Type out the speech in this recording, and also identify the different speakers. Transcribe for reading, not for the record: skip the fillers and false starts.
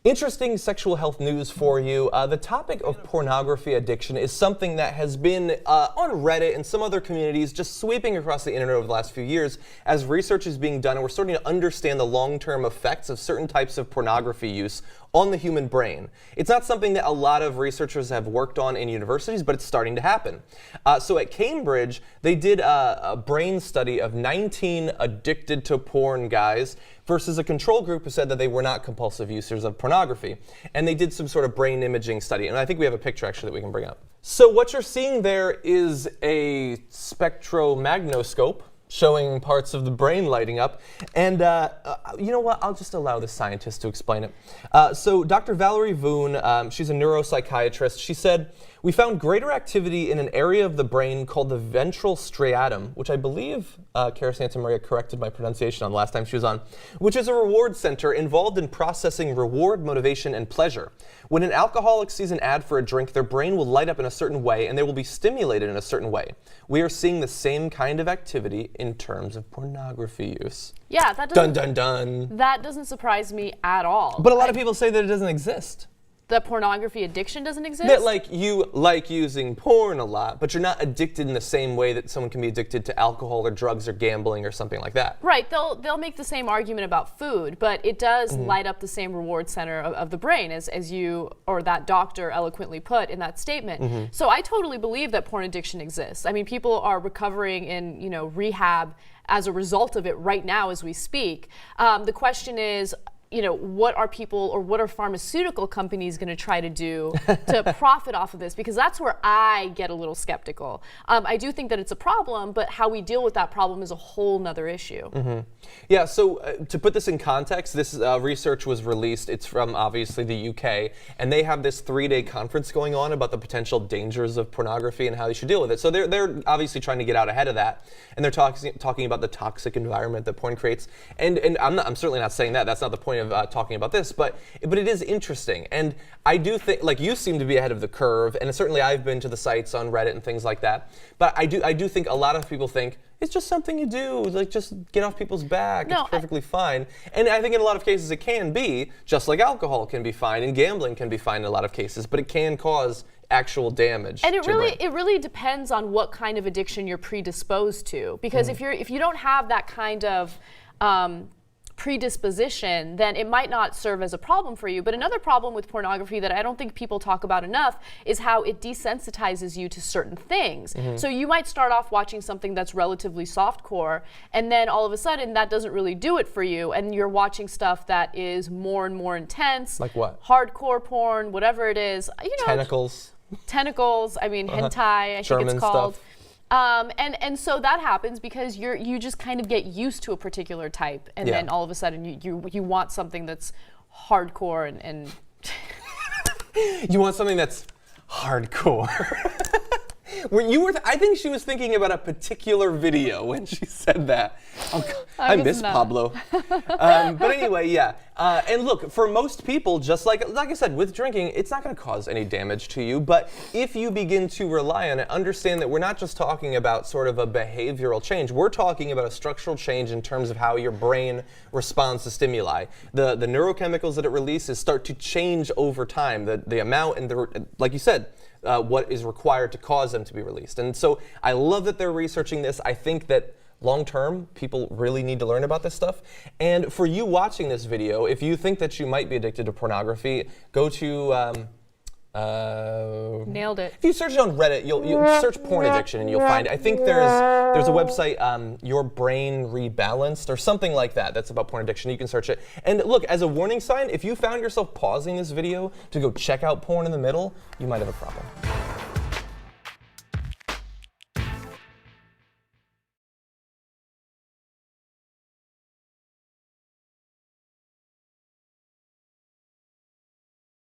Speaker 1: Interesting sexual health news for you. The topic of pornography addiction is something that has been on Reddit and some other communities just sweeping across the internet over the last few years as research is being done and we're starting to understand the long-term effects of certain types of pornography use on the human brain. It's not something that a lot of researchers have worked on in universities, but it's starting to happen. So at Cambridge, they did a brain study of 19 addicted to porn guys versus a control group who said that they were not compulsive users of pornography. And they did some sort of brain imaging study. And I think we have a picture actually that we can bring up. So what you're seeing there is a spectromagnoscope showing parts of the brain lighting up. And you know what? I'll just allow the scientist to explain it. So Dr. Valerie Voon, she's a neuropsychiatrist, she said, "We found greater activity in an area of the brain called the ventral striatum," which I believe Cara Santamaria corrected my pronunciation on the last time she was on, which is a reward center involved in processing reward, motivation, and pleasure. When an alcoholic sees an ad for a drink, their brain will light up in a certain way and they will be stimulated in a certain way. We are seeing the same kind of activity in terms of pornography use.
Speaker 2: Yeah, that doesn't,
Speaker 1: dun, dun, dun.
Speaker 2: That doesn't surprise me at all.
Speaker 1: But a lot of people say that it doesn't exist.
Speaker 2: That pornography addiction doesn't exist?
Speaker 1: That like you like using porn a lot, but you're not addicted in the same way that someone can be addicted to alcohol or drugs or gambling or something like that.
Speaker 2: Right, they'll make the same argument about food, but it does light up the same reward center of the brain as you or that doctor eloquently put in that statement. So I totally believe that porn addiction exists. I mean, people are recovering in rehab as a result of it right now as we speak. The question is, what are people or what are pharmaceutical companies going to try to do to profit off of this? Because that's where I get a little skeptical. I do think that it's a problem, but how we deal with that problem is a whole nother issue.
Speaker 1: Yeah, so to put this in context, this research was released. It's from obviously the UK, and they have this 3-day conference going on about the potential dangers of pornography and how they should deal with it. So they're obviously trying to get out ahead of that, and they're talking about the toxic environment that porn creates. And I'm certainly not saying that. That's not the point of talking about this, but it is interesting. And I do think, like, you seem to be ahead of the curve, and certainly I've been to the sites on Reddit and things like that. But I do think a lot of people think it's just something you do, like just get off people's back. No, it's perfectly fine. And I think in a lot of cases it can be, just like alcohol can be fine and gambling can be fine in a lot of cases, but it can cause actual damage.
Speaker 2: And it really depends on what kind of addiction you're predisposed to. Because if you don't have that kind of predisposition, then it might not serve as a problem for you. But another problem with pornography that I don't think people talk about enough is how it desensitizes you to certain things. So you might start off watching something that's relatively softcore, and then all of a sudden that doesn't really do it for you, and you're watching stuff that is more and more intense.
Speaker 1: Like what?
Speaker 2: Hardcore porn, whatever it is.
Speaker 1: Tentacles.
Speaker 2: Tentacles, I mean hentai, I
Speaker 1: German
Speaker 2: think it's called.
Speaker 1: Stuff.
Speaker 2: And so that happens because you just kind of get used to a particular type, and then all of a sudden you want something that's hardcore and
Speaker 1: you want something that's hardcore. I think she was thinking about a particular video when she said that. Oh, God, I miss Pablo. But anyway, yeah. And look, for most people, just like I said, with drinking, it's not going to cause any damage to you. But if you begin to rely on it, understand that we're not just talking about sort of a behavioral change. We're talking about a structural change in terms of how your brain responds to stimuli. The neurochemicals that it releases start to change over time. The amount and like you said, what is required to cause them to be released. And so I love that they're researching this. I think that long-term, people really need to learn about this stuff. And for you watching this video, if you think that you might be addicted to pornography, go to
Speaker 2: nailed it.
Speaker 1: If you search it on Reddit, you'll search porn addiction and you'll find it. I think there's a website, Your Brain Rebalanced or something like that. That's about porn addiction. You can search it. And look, as a warning sign, if you found yourself pausing this video to go check out porn in the middle, you might have a problem.